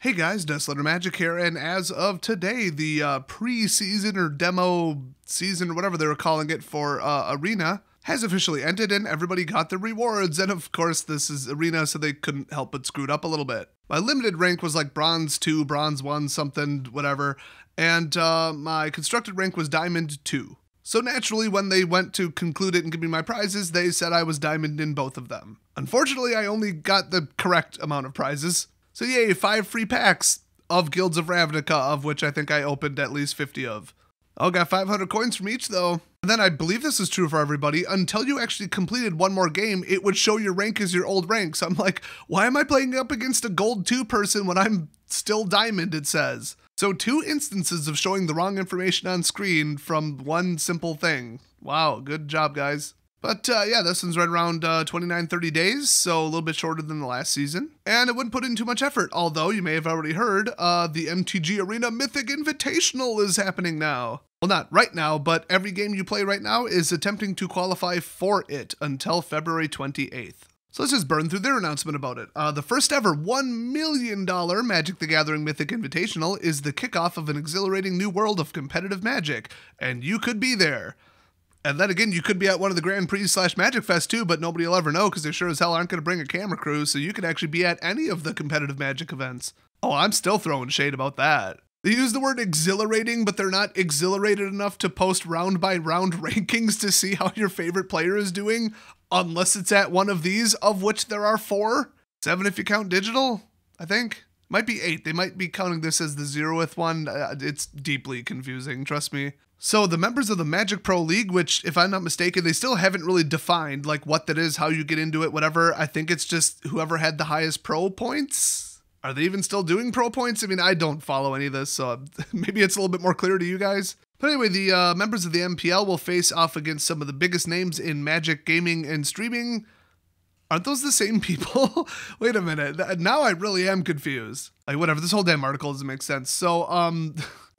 Hey guys, Nestletter Magic here, and as of today, the pre-season or demo season or whatever they were calling it for Arena has officially ended, and everybody got their rewards. And of course, this is Arena, so they couldn't help but screw it up a little bit. My limited rank was like Bronze 2, Bronze 1, something, whatever, and my constructed rank was Diamond 2. So naturally, when they went to conclude it and give me my prizes, they said I was Diamond in both of them. Unfortunately, I only got the correct amount of prizes. So yay, 5 free packs of Guilds of Ravnica, of which I think I opened at least 50 of. Oh, got 500 coins from each though. And then I believe this is true for everybody, until you actually completed one more game, it would show your rank as your old rank. So I'm like, why am I playing up against a Gold 2 person when I'm still Diamond, it says. So 2 instances of showing the wrong information on screen from one simple thing. Wow, good job, guys. But yeah, this one's right around 29-30 days, so a little bit shorter than the last season. And it wouldn't put in too much effort, although you may have already heard the MTG Arena Mythic Invitational is happening now. Well, not right now, but every game you play right now is attempting to qualify for it until February 28th. So let's just burn through their announcement about it. The first ever $1 million Magic the Gathering Mythic Invitational is the kickoff of an exhilarating new world of competitive Magic, and you could be there. And then again, you could be at one of the Grand Prix / Magic Fest too, but nobody will ever know because they sure as hell aren't going to bring a camera crew, so you could actually be at any of the competitive Magic events. Oh, I'm still throwing shade about that. They use the word exhilarating, but they're not exhilarated enough to post round-by-round rankings to see how your favorite player is doing, unless it's at one of these, of which there are 4. 7 if you count digital, I think. Might be 8. They might be counting this as the 0th one. It's deeply confusing, trust me. So the members of the Magic Pro League, which, if I'm not mistaken, they still haven't really defined like what that is, how you get into it, whatever. I think it's just whoever had the highest pro points. Are they even still doing pro points? I mean, I don't follow any of this, so maybe it's a little bit more clear to you guys. But anyway, the members of the MPL will face off against some of the biggest names in Magic gaming and streaming. Aren't those the same people? Wait a minute. Now I really am confused. Like, whatever. This whole damn article doesn't make sense. So,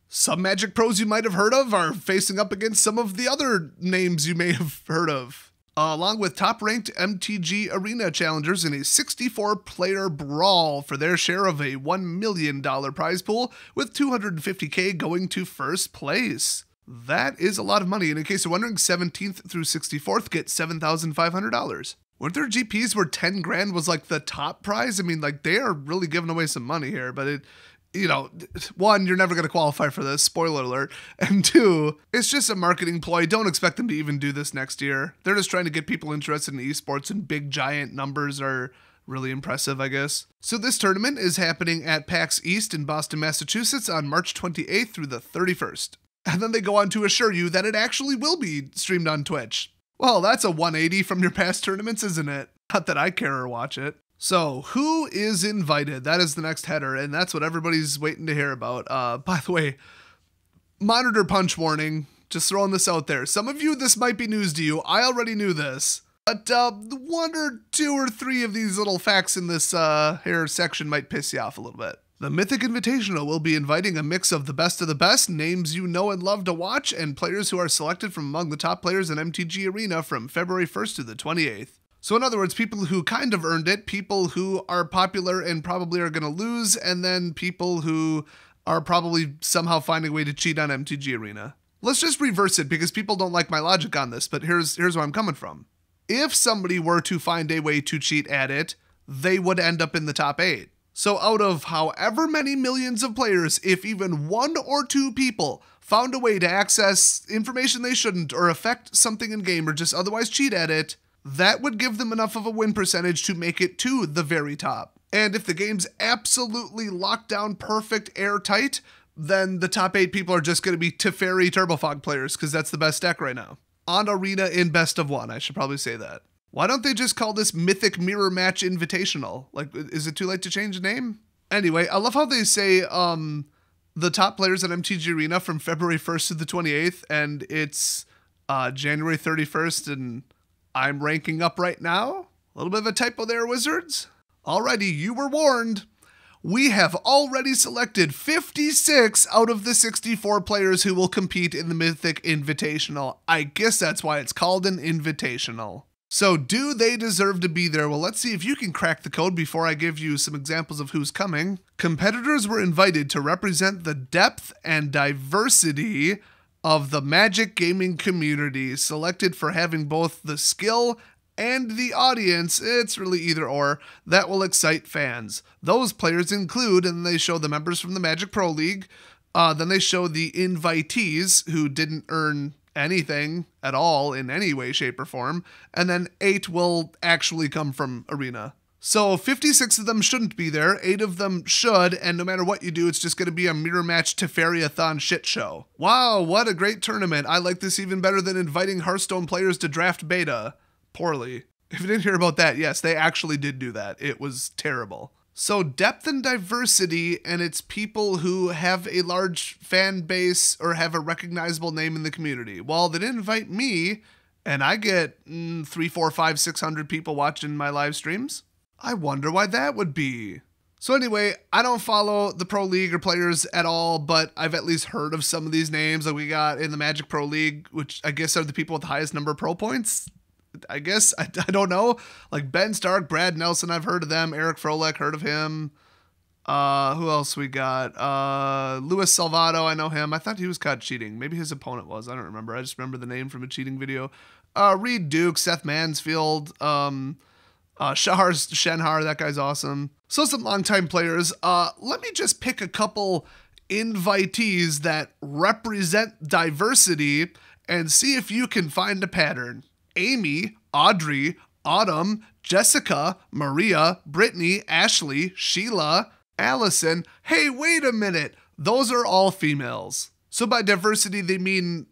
some Magic pros you might have heard of are facing up against some of the other names you may have heard of, along with top-ranked MTG Arena challengers in a 64-player brawl for their share of a $1 million prize pool, with $250K going to first place. That is a lot of money, and in case you're wondering, 17th through 64th get $7,500. Weren't there GPs where 10 grand was like the top prize? I mean, like, they are really giving away some money here, but it... You know, 1, you're never going to qualify for this, spoiler alert, and 2, it's just a marketing ploy. Don't expect them to even do this next year. They're just trying to get people interested in esports, and big giant numbers are really impressive, I guess. So this tournament is happening at PAX East in Boston, Massachusetts on March 28th through the 31st. And then they go on to assure you that it actually will be streamed on Twitch. Well, that's a 180 from your past tournaments, isn't it? Not that I care or watch it. So, who is invited? That is the next header, and that's what everybody's waiting to hear about. By the way, monitor punch warning, just throwing this out there. Some of you, this might be news to you. I already knew this. But 1 or 2 or 3 of these little facts in this here section might piss you off a little bit. The Mythic Invitational will be inviting a mix of the best, names you know and love to watch, and players who are selected from among the top players in MTG Arena from February 1st to the 28th. So in other words, people who kind of earned it, people who are popular and probably are going to lose, and then people who are probably somehow finding a way to cheat on MTG Arena. Let's just reverse it because people don't like my logic on this, but here's where I'm coming from. If somebody were to find a way to cheat at it, they would end up in the top 8. So out of however many millions of players, if even 1 or 2 people found a way to access information they shouldn't or affect something in game or just otherwise cheat at it, that would give them enough of a win percentage to make it to the very top. And if the game's absolutely locked down, perfect, airtight, then the top 8 people are just going to be Teferi Turbofog players, because that's the best deck right now. On Arena in best of 1, I should probably say that. Why don't they just call this Mythic Mirror Match Invitational? Like, is it too late to change the name? Anyway, I love how they say the top players at MTG Arena from February 1st to the 28th, and it's January 31st, and I'm ranking up right now. A little bit of a typo there, wizards. Alrighty, you were warned. We have already selected 56 out of the 64 players who will compete in the Mythic Invitational. I guess that's why it's called an Invitational. So do they deserve to be there? Well, let's see if you can crack the code before I give you some examples of who's coming. Competitors were invited to represent the depth and diversity of the Magic gaming community, selected for having both the skill and the audience, it's really either or, that will excite fans. Those players include, and they show the members from the Magic Pro League, then they show the invitees who didn't earn anything at all in any way, shape, or form, and then 8 will actually come from Arena. So 56 of them shouldn't be there, 8 of them should, and no matter what you do, it's just going to be a mirror match Teferi-a-thon shit show. Wow, what a great tournament. I like this even better than inviting Hearthstone players to draft beta. Poorly. If you didn't hear about that, yes, they actually did do that. It was terrible. So depth and diversity, and it's people who have a large fan base or have a recognizable name in the community. Well, they didn't invite me, and I get 3, 4, 5, 600 people watching my live streams. I wonder why that would be. So anyway, I don't follow the Pro League or players at all, but I've at least heard of some of these names. Like we got in the Magic Pro League, which I guess are the people with the highest number of pro points. I guess, I don't know. Like Ben Stark, Brad Nelson, I've heard of them. Eric Froelich, heard of him. Who else we got? Luis Salvato, I know him. I thought he was caught cheating. Maybe his opponent was. I don't remember. I just remember the name from a cheating video. Reed Duke, Seth Mansfield, Shahar Shenhar, that guy's awesome. So some longtime players. Let me just pick a couple invitees that represent diversity and see if you can find a pattern. Amy, Audrey, Autumn, Jessica, Maria, Brittany, Ashley, Sheila, Allison. Hey, wait a minute. Those are all females. So by diversity, they mean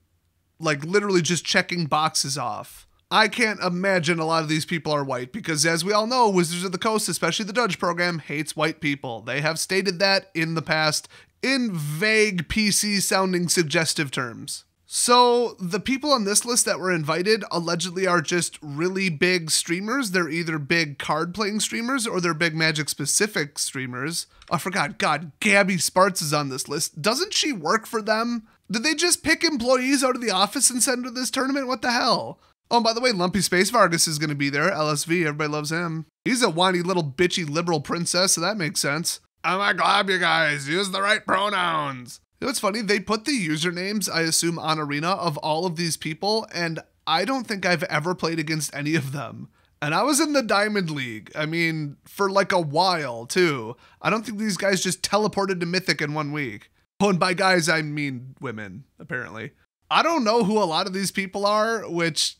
like literally just checking boxes off. I can't imagine a lot of these people are white because as we all know, Wizards of the Coast, especially the Judge program, hates white people. They have stated that in the past in vague PC sounding suggestive terms. So the people on this list that were invited allegedly are just really big streamers. They're either big card playing streamers or they're big Magic specific streamers. I forgot. God, Gabby Sparts is on this list. Doesn't she work for them? Did they just pick employees out of the office and send to this tournament? What the hell? Oh, by the way, Lumpy Space Vargas is going to be there. LSV, everybody loves him. He's a whiny little bitchy liberal princess, so that makes sense. I'm glad you guys use the right pronouns. You know what's funny? They put the usernames, I assume, on Arena of all of these people, and I don't think I've ever played against any of them. And I was in the Diamond League. I mean, for like a while, too. I don't think these guys just teleported to Mythic in 1 week. Oh, and by guys, I mean women, apparently. I don't know who a lot of these people are, which,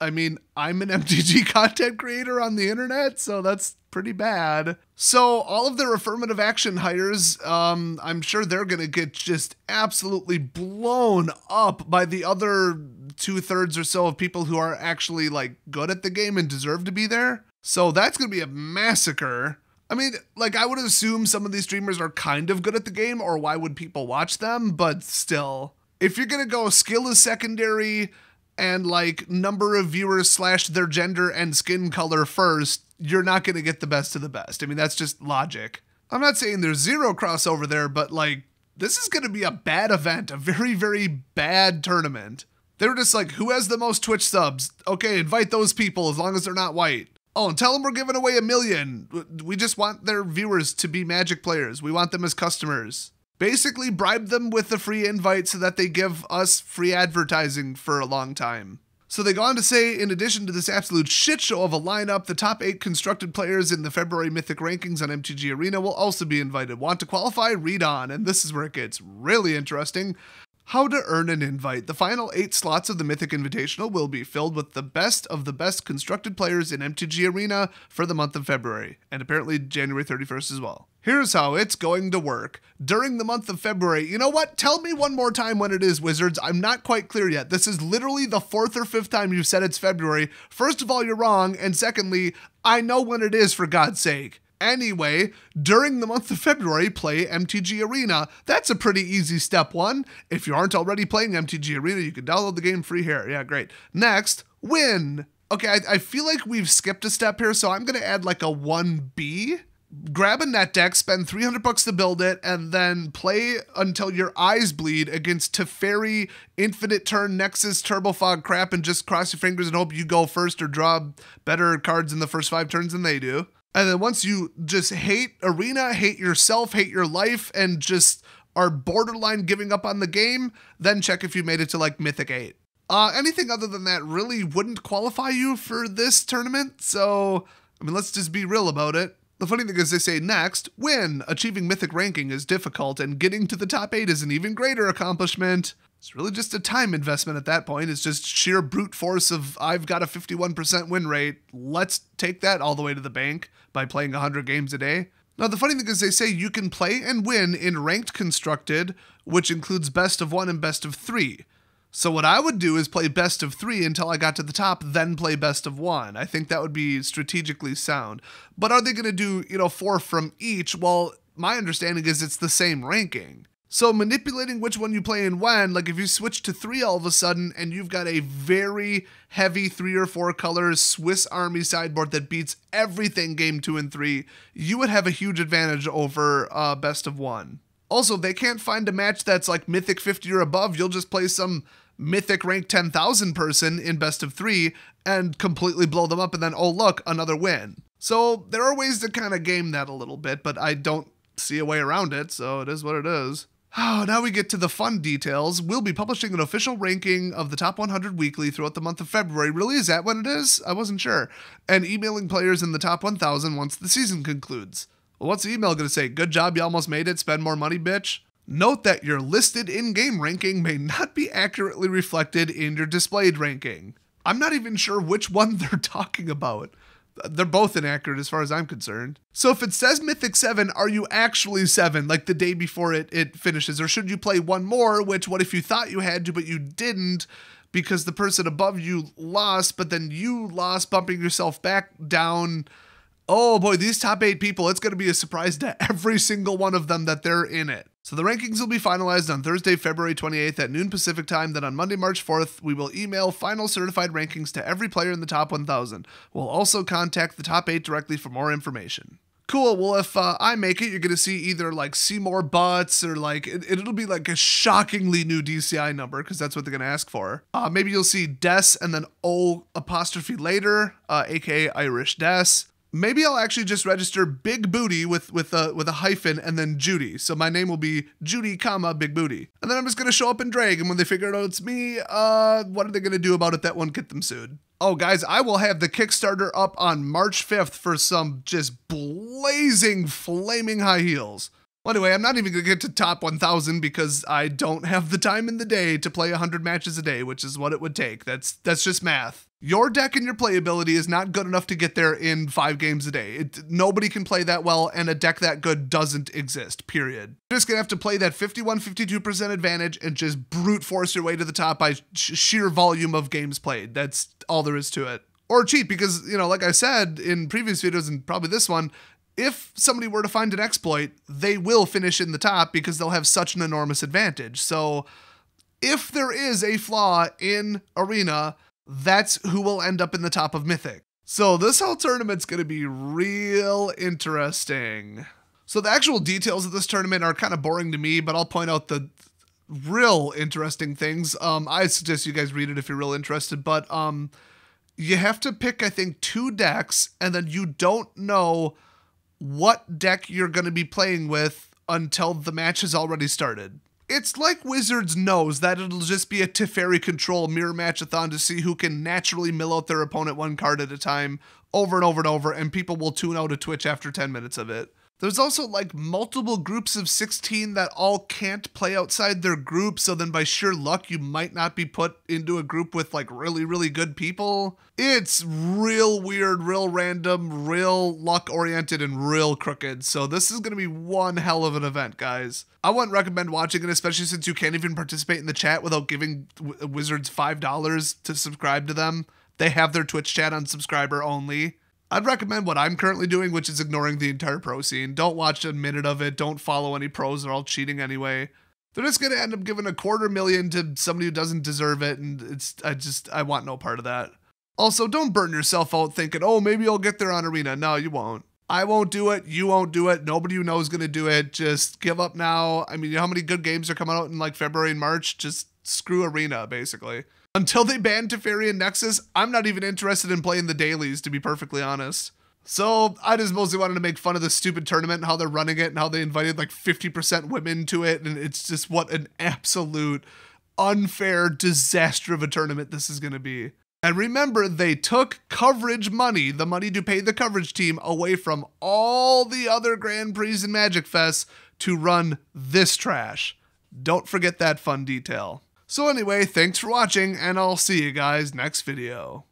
I mean, I'm an MTG content creator on the internet, so that's pretty bad. So all of their affirmative action hires, I'm sure they're going to get just absolutely blown up by the other 2/3 or so of people who are actually like good at the game and deserve to be there. So that's going to be a massacre. I mean, like I would assume some of these streamers are kind of good at the game or why would people watch them? But still, if you're going to go skill is secondary and like number of viewers / their gender and skin color first, you're not going to get the best of the best. I mean, that's just logic. I'm not saying there's zero crossover there, but like, this is going to be a bad event, a very, very bad tournament. They were just like, who has the most Twitch subs? Okay, invite those people as long as they're not white. Oh, and tell them we're giving away $1 million. We just want their viewers to be Magic players. We want them as customers. Basically bribe them with a free invite so that they give us free advertising for a long time. So they go on to say, in addition to this absolute shit show of a lineup, the top 8 constructed players in the February Mythic rankings on MTG Arena will also be invited. Want to qualify? Read on. And this is where it gets really interesting. How to earn an invite. The final 8 slots of the Mythic Invitational will be filled with the best of the best constructed players in MTG Arena for the month of February, and apparently January 31st as well. Here's how it's going to work. During the month of February, you know what? Tell me one more time when it is, Wizards. I'm not quite clear yet. This is literally the 4th or 5th time you've said it's February. First of all, you're wrong, and secondly, I know when it is, for God's sake. Anyway, during the month of February, play MTG Arena. That's a pretty easy step 1. If you aren't already playing MTG Arena, you can download the game free here. Yeah, great. Next, win. Okay, I feel like we've skipped a step here, so I'm going to add like a 1B. grab a net deck, spend $300 to build it, and then play until your eyes bleed against Teferi, Infinite Turn, Nexus, Turbofog crap, and just cross your fingers and hope you go first or draw better cards in the first 5 turns than they do. And then once you just hate Arena, hate yourself, hate your life, and just are borderline giving up on the game, then check if you made it to like Mythic 8. Anything other than that really wouldn't qualify you for this tournament, so, I mean, let's just be real about it. The funny thing is they say next, win! Achieving Mythic ranking is difficult, and getting to the top 8 is an even greater accomplishment. It's really just a time investment at that point. It's just sheer brute force of, I've got a 51% win rate, let's take that all the way to the bank by playing 100 games a day. Now, the funny thing is they say you can play and win in Ranked Constructed, which includes Best of 1 and Best of 3. So what I would do is play Best of 3 until I got to the top, then play Best of 1. I think that would be strategically sound. But are they going to do, 4 from each? Well, my understanding is it's the same ranking. So manipulating which one you play and when, like if you switch to 3 all of a sudden and you've got a very heavy 3 or 4 colors Swiss Army sideboard that beats everything game 2 and 3, you would have a huge advantage over Best of 1. Also, they can't find a match that's like Mythic 50 or above. You'll just play some Mythic rank 10,000 person in Best of 3 and completely blow them up and then, oh look, another win. So there are ways to kind of game that a little bit, but I don't see a way around it, so it is what it is. Oh, now we get to the fun details. We'll be publishing an official ranking of the top 100 weekly throughout the month of February. Really, is that what it is? I wasn't sure. And emailing players in the top 1,000 once the season concludes. Well, what's the email going to say? Good job, you almost made it, spend more money, bitch? Note that your listed in-game ranking may not be accurately reflected in your displayed ranking. I'm not even sure which one they're talking about. They're both inaccurate as far as I'm concerned. So if it says Mythic 7, are you actually 7, like the day before it finishes? Or should you play one more, which what if you thought you had to, but you didn't, because the person above you lost, but then you lost, bumping yourself back down? Oh boy, these top 8 people, it's going to be a surprise to every single one of them that they're in it. So the rankings will be finalized on Thursday, February 28th at noon Pacific time. Then on Monday, March 4th, we will email final certified rankings to every player in the top 1,000. We'll also contact the top 8 directly for more information. Cool, well if I make it, you're going to see either like see more butts or like, it'll be like a shockingly new DCI number because that's what they're going to ask for. Maybe you'll see Des and then O apostrophe later, aka Irish Des. Maybe I'll actually just register Big Booty with a hyphen and then Judy. So my name will be Judy, comma, Big Booty. And then I'm just going to show up and drag. And when they figure out it's me, what are they going to do about it that won't get them sued? Oh, guys, I will have the Kickstarter up on March 5th for some just blazing, flaming high heels. Well, anyway, I'm not even going to get to top 1,000 because I don't have the time in the day to play 100 matches a day, which is what it would take. That's just math. Your deck and your playability is not good enough to get there in 5 games a day. Nobody can play that well, and a deck that good doesn't exist, period. You're just going to have to play that 51-52% advantage and just brute force your way to the top by sheer volume of games played. That's all there is to it. Or cheat, because, like I said in previous videos and probably this one, if somebody were to find an exploit, they will finish in the top because they'll have such an enormous advantage. So if there is a flaw in Arena, that's who will end up in the top of Mythic. So this whole tournament's going to be real interesting. So the actual details of this tournament are kind of boring to me, but I'll point out the real interesting things. I suggest you guys read it if you're real interested, but you have to pick, I think, 2 decks, and then you don't know what deck you're going to be playing with until the match has already started. It's like Wizards knows that it'll just be a Teferi control mirror matchathon to see who can naturally mill out their opponent 1 card at a time over and over and over, and people will tune out of Twitch after 10 minutes of it. There's also like multiple groups of 16 that all can't play outside their group, so then by sheer luck you might not be put into a group with like really, really good people. It's real weird, real random, real luck-oriented, and real crooked, so this is going to be one hell of an event, guys. I wouldn't recommend watching it, especially since you can't even participate in the chat without giving Wizards $5 to subscribe to them. They have their Twitch chat on subscriber only. I'd recommend what I'm currently doing, which is ignoring the entire pro scene. Don't watch a minute of it. Don't follow any pros. They're all cheating anyway. They're just going to end up giving $250,000 to somebody who doesn't deserve it, and I want no part of that. Also, don't burn yourself out thinking, oh, maybe I'll get there on Arena. No, you won't. I won't do it. You won't do it. Nobody you know is going to do it. Just give up now. I mean, you know how many good games are coming out in like February and March? Just screw Arena, basically. Until they ban Teferi and Nexus, I'm not even interested in playing the dailies, to be perfectly honest. So I just mostly wanted to make fun of this stupid tournament and how they're running it and how they invited like 50% women to it. And it's just what an absolute unfair disaster of a tournament this is going to be. And remember, they took coverage money, the money to pay the coverage team, away from all the other Grand Prix and Magic Fests to run this trash. Don't forget that fun detail. So anyway, thanks for watching, and I'll see you guys next video.